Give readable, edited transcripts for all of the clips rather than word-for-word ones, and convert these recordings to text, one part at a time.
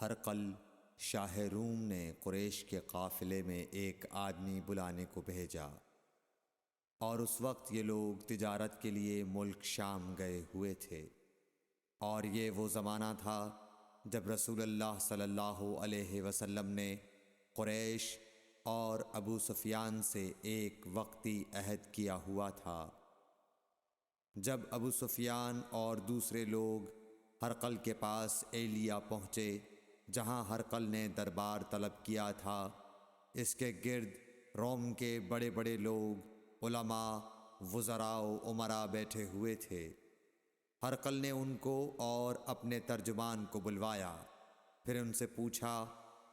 ہرقل شاہ روم نے قریش کے قافلے میں ایک آدمی بلانے کو بھیجا، اور اس وقت یہ لوگ تجارت کے لیے ملک شام گئے ہوئے تھے، اور یہ وہ زمانہ تھا جب رسول اللہ صلی اللہ علیہ وسلم نے قریش اور ابو سفیان سے ایک وقتی عہد کیا ہوا تھا۔ جب ابو سفیان اور دوسرے لوگ ہرقل کے پاس ایلیا پہنچے جہاں ہرقل نے دربار طلب کیا تھا، اس کے گرد روم کے بڑے بڑے لوگ، علماء، وزراء و امراء بیٹھے ہوئے تھے۔ ہرقل نے ان کو اور اپنے ترجمان کو بلوایا، پھر ان سے پوچھا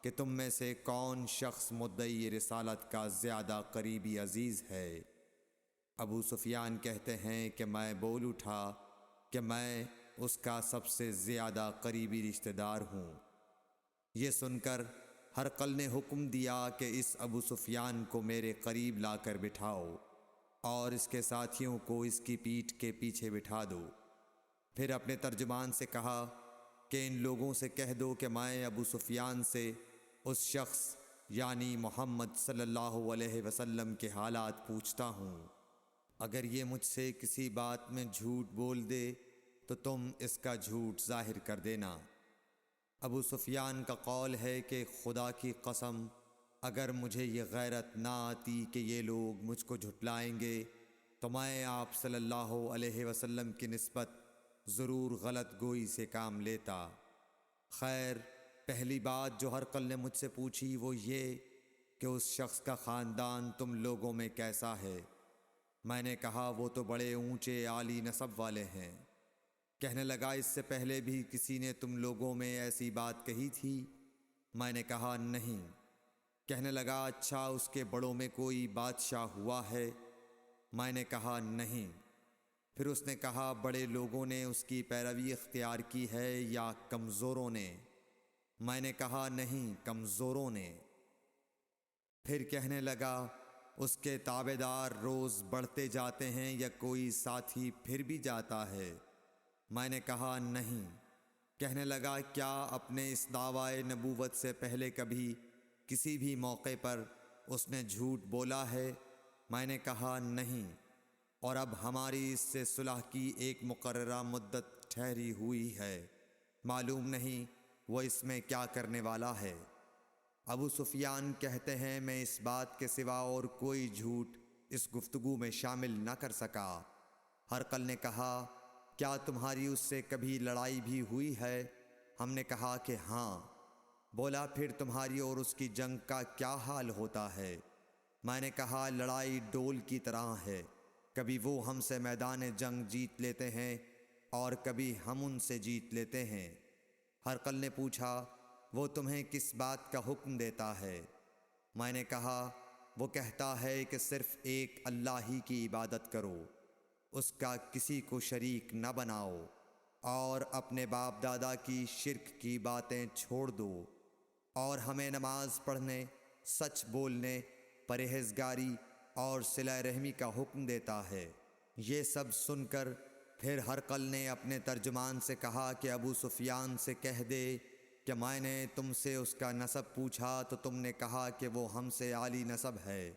کہ تم میں سے کون شخص مدعی رسالت کا زیادہ قریبی عزیز ہے؟ ابو سفیان کہتے ہیں کہ میں بول اٹھا کہ میں اس کا سب سے زیادہ قریبی رشتہ دار ہوں۔ یہ سن کر ہرقل نے حکم دیا کہ اس ابو سفیان کو میرے قریب لا کر بٹھاؤ اور اس کے ساتھیوں کو اس کی پیٹھ کے پیچھے بٹھا دو۔ پھر اپنے ترجمان سے کہا کہ ان لوگوں سے کہہ دو کہ میں ابو سفیان سے اس شخص یعنی محمد صلی اللہ علیہ وسلم کے حالات پوچھتا ہوں، اگر یہ مجھ سے کسی بات میں جھوٹ بول دے تو تم اس کا جھوٹ ظاہر کر دینا۔ ابو سفیان کا قول ہے کہ خدا کی قسم اگر مجھے یہ غیرت نہ آتی کہ یہ لوگ مجھ کو جھٹلائیں گے تو میں آپ صلی اللہ علیہ وسلم کی نسبت ضرور غلط گوئی سے کام لیتا۔ خیر، پہلی بات جو ہرقل نے مجھ سے پوچھی وہ یہ کہ اس شخص کا خاندان تم لوگوں میں کیسا ہے؟ میں نے کہا وہ تو بڑے اونچے عالی نسب والے ہیں۔ کہنے لگا اس سے پہلے بھی کسی نے تم لوگوں میں ایسی بات کہی تھی؟ میں نے کہا نہیں۔ کہنے لگا اچھا اس کے بڑوں میں کوئی بادشاہ ہوا ہے؟ میں نے کہا نہیں۔ پھر اس نے کہا بڑے لوگوں نے اس کی پیروی اختیار کی ہے یا کمزوروں نے؟ میں نے کہا نہیں، کمزوروں نے۔ پھر کہنے لگا اس کے تابعدار روز بڑھتے جاتے ہیں یا کوئی ساتھی پھر بھی جاتا ہے؟ میں نے کہا نہیں۔ کہنے لگا کیا اپنے اس دعوی نبوت سے پہلے کبھی کسی بھی موقع پر اس نے جھوٹ بولا ہے؟ میں نے کہا نہیں، اور اب ہماری اس سے صلح کی ایک مقررہ مدت ٹھہری ہوئی ہے، معلوم نہیں وہ اس میں کیا کرنے والا ہے۔ ابو سفیان کہتے ہیں میں اس بات کے سوا اور کوئی جھوٹ اس گفتگو میں شامل نہ کر سکا۔ ہرقل نے کہا کیا تمہاری اس سے کبھی لڑائی بھی ہوئی ہے؟ ہم نے کہا کہ ہاں۔ بولا پھر تمہاری اور اس کی جنگ کا کیا حال ہوتا ہے؟ میں نے کہا لڑائی ڈول کی طرح ہے، کبھی وہ ہم سے میدان جنگ جیت لیتے ہیں اور کبھی ہم ان سے جیت لیتے ہیں۔ ہرقل نے پوچھا وہ تمہیں کس بات کا حکم دیتا ہے؟ میں نے کہا وہ کہتا ہے کہ صرف ایک اللہ ہی کی عبادت کرو، اس کا کسی کو شریک نہ بناؤ، اور اپنے باپ دادا کی شرک کی باتیں چھوڑ دو، اور ہمیں نماز پڑھنے، سچ بولنے، پرہیزگاری اور صلہ رحمی کا حکم دیتا ہے۔ یہ سب سن کر پھر ہرقل نے اپنے ترجمان سے کہا کہ ابو سفیان سے کہہ دے کہ میں نے تم سے اس کا نسب پوچھا تو تم نے کہا کہ وہ ہم سے عالی نسب ہے،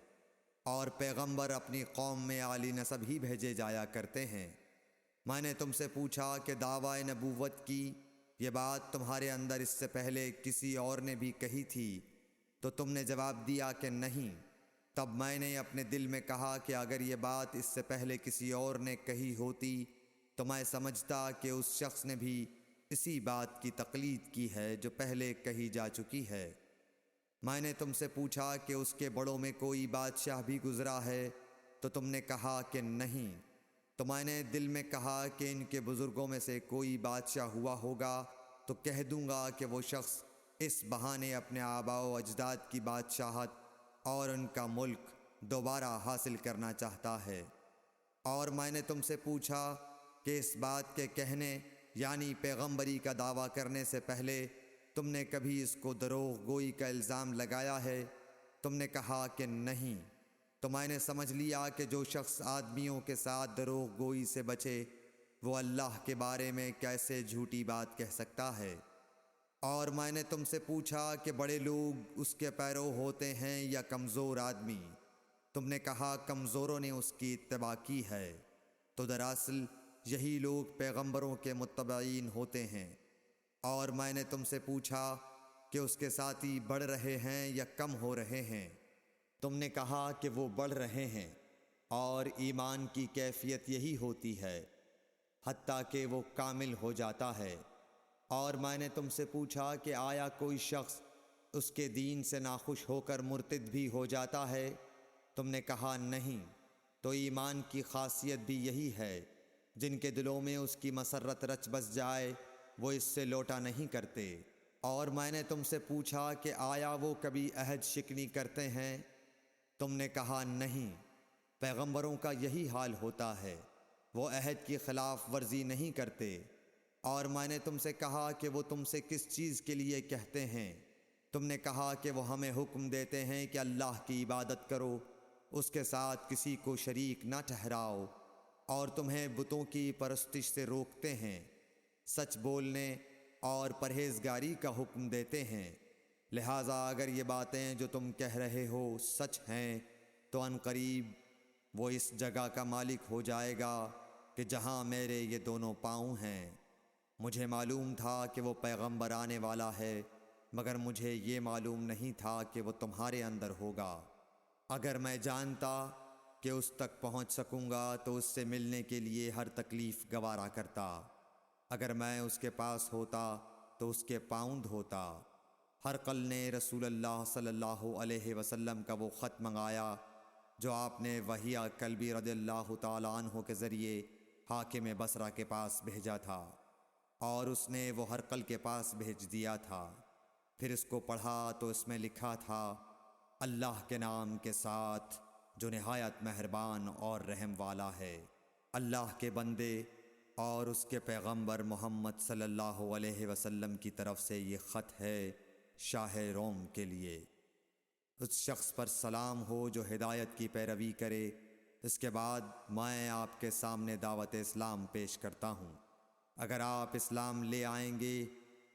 اور پیغمبر اپنی قوم میں عالی نسب ہی بھیجے جایا کرتے ہیں۔ میں نے تم سے پوچھا کہ دعوی نبوت کی یہ بات تمہارے اندر اس سے پہلے کسی اور نے بھی کہی تھی؟ تو تم نے جواب دیا کہ نہیں۔ تب میں نے اپنے دل میں کہا کہ اگر یہ بات اس سے پہلے کسی اور نے کہی ہوتی تو میں سمجھتا کہ اس شخص نے بھی اسی بات کی تقلید کی ہے جو پہلے کہی جا چکی ہے۔ میں نے تم سے پوچھا کہ اس کے بڑوں میں کوئی بادشاہ بھی گزرا ہے؟ تو تم نے کہا کہ نہیں۔ تو میں نے دل میں کہا کہ ان کے بزرگوں میں سے کوئی بادشاہ ہوا ہوگا تو کہہ دوں گا کہ وہ شخص اس بہانے اپنے آباء و اجداد کی بادشاہت اور ان کا ملک دوبارہ حاصل کرنا چاہتا ہے۔ اور میں نے تم سے پوچھا کہ اس بات کے کہنے یعنی پیغمبری کا دعویٰ کرنے سے پہلے تم نے کبھی اس کو دروغ گوئی کا الزام لگایا ہے؟ تم نے کہا کہ نہیں۔ تو میں نے سمجھ لیا کہ جو شخص آدمیوں کے ساتھ دروغ گوئی سے بچے وہ اللہ کے بارے میں کیسے جھوٹی بات کہہ سکتا ہے۔ اور میں نے تم سے پوچھا کہ بڑے لوگ اس کے پیرو ہوتے ہیں یا کمزور آدمی؟ تم نے کہا کمزوروں نے اس کی اتباع کی ہے۔ تو دراصل یہی لوگ پیغمبروں کے متبعین ہوتے ہیں۔ اور میں نے تم سے پوچھا کہ اس کے ساتھی بڑھ رہے ہیں یا کم ہو رہے ہیں؟ تم نے کہا کہ وہ بڑھ رہے ہیں، اور ایمان کی کیفیت یہی ہوتی ہے حتیٰ کہ وہ کامل ہو جاتا ہے۔ اور میں نے تم سے پوچھا کہ آیا کوئی شخص اس کے دین سے ناخوش ہو کر مرتد بھی ہو جاتا ہے؟ تم نے کہا نہیں۔ تو ایمان کی خاصیت بھی یہی ہے، جن کے دلوں میں اس کی مسرت رچ بس جائے وہ اس سے لوٹا نہیں کرتے۔ اور میں نے تم سے پوچھا کہ آیا وہ کبھی عہد شکنی کرتے ہیں؟ تم نے کہا نہیں۔ پیغمبروں کا یہی حال ہوتا ہے، وہ عہد کی خلاف ورزی نہیں کرتے۔ اور میں نے تم سے کہا کہ وہ تم سے کس چیز کے لیے کہتے ہیں؟ تم نے کہا کہ وہ ہمیں حکم دیتے ہیں کہ اللہ کی عبادت کرو، اس کے ساتھ کسی کو شریک نہ ٹھہراؤ، اور تمہیں بتوں کی پرستش سے روکتے ہیں، سچ بولنے اور پرہیزگاری کا حکم دیتے ہیں۔ لہٰذا اگر یہ باتیں جو تم کہہ رہے ہو سچ ہیں تو عنقریب وہ اس جگہ کا مالک ہو جائے گا کہ جہاں میرے یہ دونوں پاؤں ہیں۔ مجھے معلوم تھا کہ وہ پیغمبر آنے والا ہے، مگر مجھے یہ معلوم نہیں تھا کہ وہ تمہارے اندر ہوگا۔ اگر میں جانتا کہ اس تک پہنچ سکوں گا تو اس سے ملنے کے لیے ہر تکلیف گوارا کرتا۔ اگر میں اس کے پاس ہوتا تو اس کے پاؤں دھوتا۔ ہرقل نے رسول اللہ صلی اللہ علیہ وسلم کا وہ خط منگایا جو آپ نے وحیہ کلبی رضی اللہ تعالیٰ عنہ کے ذریعے حاکم بصرہ کے پاس بھیجا تھا، اور اس نے وہ ہرقل کے پاس بھیج دیا تھا۔ پھر اس کو پڑھا تو اس میں لکھا تھا، اللہ کے نام کے ساتھ جو نہایت مہربان اور رحم والا ہے۔ اللہ کے بندے اور اس کے پیغمبر محمد صلی اللہ علیہ وسلم کی طرف سے یہ خط ہے شاہ روم کے لیے۔ اس شخص پر سلام ہو جو ہدایت کی پیروی کرے۔ اس کے بعد میں آپ کے سامنے دعوت اسلام پیش کرتا ہوں۔ اگر آپ اسلام لے آئیں گے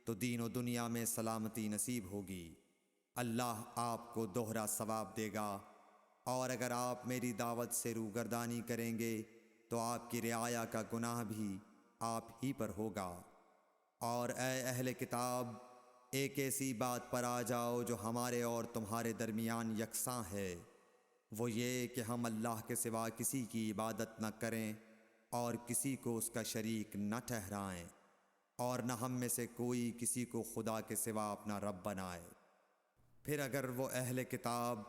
تو دین و دنیا میں سلامتی نصیب ہوگی، اللہ آپ کو دوہرا ثواب دے گا۔ اور اگر آپ میری دعوت سے روگردانی کریں گے تو آپ کی رعایا کا گناہ بھی آپ ہی پر ہوگا۔ اور اے اہل کتاب، ایک ایسی بات پر آ جاؤ جو ہمارے اور تمہارے درمیان یکساں ہے، وہ یہ کہ ہم اللہ کے سوا کسی کی عبادت نہ کریں اور کسی کو اس کا شریک نہ ٹھہرائیں، اور نہ ہم میں سے کوئی کسی کو خدا کے سوا اپنا رب بنائے۔ پھر اگر وہ اہل کتاب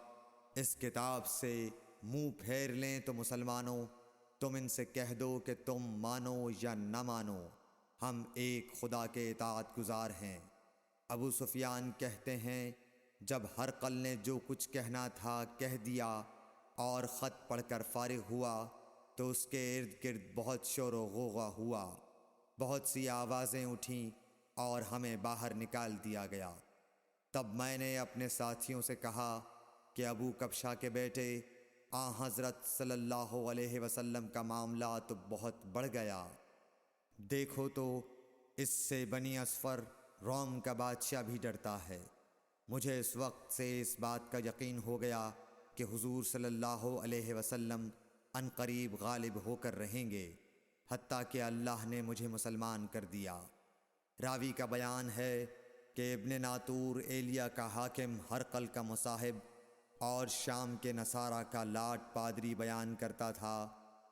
اس کتاب سے منہ پھیر لیں تو مسلمانوں، تم ان سے کہہ دو کہ تم مانو یا نہ مانو، ہم ایک خدا کے اطاعت گزار ہیں۔ ابو سفیان کہتے ہیں، جب ہرقل نے جو کچھ کہنا تھا کہہ دیا اور خط پڑھ کر فارغ ہوا تو اس کے ارد گرد بہت شور و غوغا ہوا، بہت سی آوازیں اٹھیں اور ہمیں باہر نکال دیا گیا۔ تب میں نے اپنے ساتھیوں سے کہا کہ ابو کبشہ کے بیٹے حضرت صلی اللہ علیہ وسلم کا معاملہ تو بہت بڑھ گیا۔ دیکھو تو اس سے بنی اصفر روم کا بادشاہ بھی ڈرتا ہے۔ مجھے اس وقت سے اس بات کا یقین ہو گیا کہ حضور صلی اللہ علیہ وسلم عنقریب غالب ہو کر رہیں گے، حتیٰ کہ اللہ نے مجھے مسلمان کر دیا۔ راوی کا بیان ہے کہ ابن ناطور ایلیا کا حاکم ہرقل کا مصاحب اور شام کے نصارہ کا لاٹ پادری بیان کرتا تھا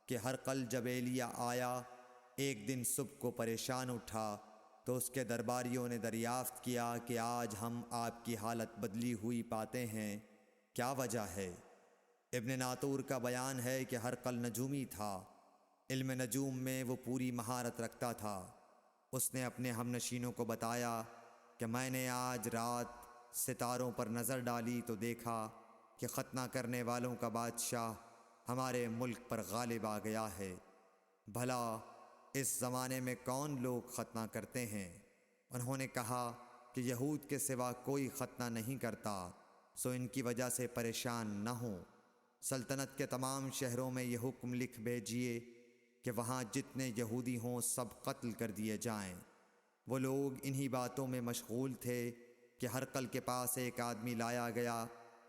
کہ ہرقل جب ایلیا آیا ایک دن صبح کو پریشان اٹھا تو اس کے درباریوں نے دریافت کیا کہ آج ہم آپ کی حالت بدلی ہوئی پاتے ہیں، کیا وجہ ہے؟ ابن ناطور کا بیان ہے کہ ہرقل نجومی تھا، علم نجوم میں وہ پوری مہارت رکھتا تھا۔ اس نے اپنے ہم نشینوں کو بتایا کہ میں نے آج رات ستاروں پر نظر ڈالی تو دیکھا کہ ختنہ کرنے والوں کا بادشاہ ہمارے ملک پر غالب آ گیا ہے۔ بھلا اس زمانے میں کون لوگ ختنہ کرتے ہیں؟ انہوں نے کہا کہ یہود کے سوا کوئی ختنہ نہیں کرتا، سو ان کی وجہ سے پریشان نہ ہوں۔ سلطنت کے تمام شہروں میں یہ حکم لکھ بھیجیے کہ وہاں جتنے یہودی ہوں سب قتل کر دیے جائیں۔ وہ لوگ انہی باتوں میں مشغول تھے کہ ہرقل کے پاس ایک آدمی لایا گیا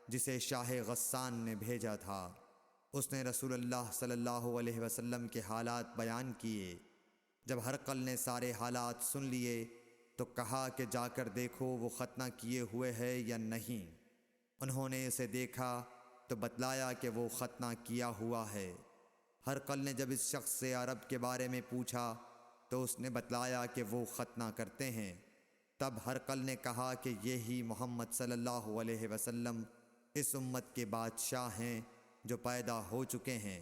جسے شاہ غسان نے بھیجا تھا۔ اس نے رسول اللہ صلی اللہ علیہ وسلم کے حالات بیان کیے۔ جب ہرقل نے سارے حالات سن لیے تو کہا کہ جا کر دیکھو وہ ختنہ کیے ہوئے ہے یا نہیں۔ انہوں نے اسے دیکھا تو بتلایا کہ وہ ختنہ کیا ہوا ہے۔ ہرقل نے جب اس شخص سے عرب کے بارے میں پوچھا تو اس نے بتلایا کہ وہ ختنہ کرتے ہیں۔ تب ہرقل نے کہا کہ یہی محمد صلی اللہ علیہ وسلم اس امت کے بادشاہ ہیں جو پیدا ہو چکے ہیں۔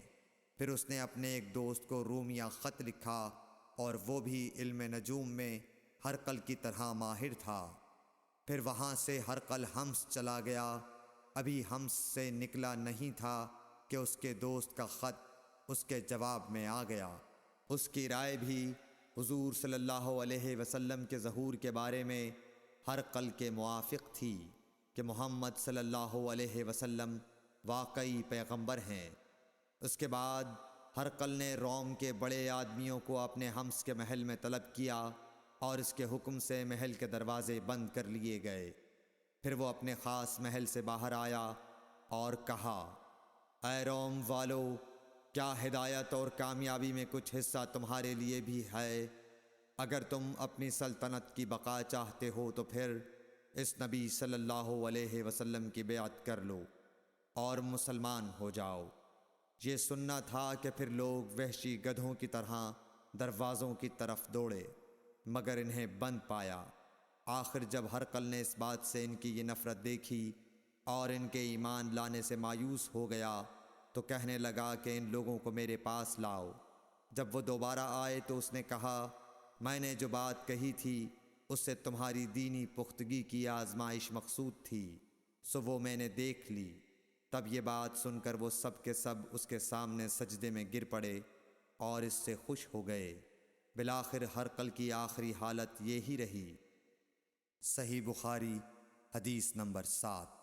پھر اس نے اپنے ایک دوست کو رومیہ خط لکھا اور وہ بھی علم نجوم میں ہرقل کی طرح ماہر تھا۔ پھر وہاں سے ہرقل حمص چلا گیا۔ ابھی حمص سے نکلا نہیں تھا کہ اس کے دوست کا خط اس کے جواب میں آ گیا۔ اس کی رائے بھی حضور صلی اللہ علیہ وسلم کے ظہور کے بارے میں ہرقل کے موافق تھی کہ محمد صلی اللہ علیہ وسلم واقعی پیغمبر ہیں۔ اس کے بعد ہرقل نے روم کے بڑے آدمیوں کو اپنے حمص کے محل میں طلب کیا اور اس کے حکم سے محل کے دروازے بند کر لیے گئے۔ پھر وہ اپنے خاص محل سے باہر آیا اور کہا، اے روم والو، کیا ہدایت اور کامیابی میں کچھ حصہ تمہارے لیے بھی ہے؟ اگر تم اپنی سلطنت کی بقا چاہتے ہو تو پھر اس نبی صلی اللہ علیہ وسلم کی بیعت کر لو اور مسلمان ہو جاؤ۔ یہ سننا تھا کہ پھر لوگ وحشی گدھوں کی طرح دروازوں کی طرف دوڑے مگر انہیں بند پایا۔ آخر جب ہرقل نے اس بات سے ان کی یہ نفرت دیکھی اور ان کے ایمان لانے سے مایوس ہو گیا تو کہنے لگا کہ ان لوگوں کو میرے پاس لاؤ۔ جب وہ دوبارہ آئے تو اس نے کہا، میں نے جو بات کہی تھی اس سے تمہاری دینی پختگی کی آزمائش مقصود تھی، سو وہ میں نے دیکھ لی۔ تب یہ بات سن کر وہ سب کے سب اس کے سامنے سجدے میں گر پڑے اور اس سے خوش ہو گئے۔ بالآخر ہرقل کی آخری حالت یہی رہی۔ صحیح بخاری حدیث نمبر 7۔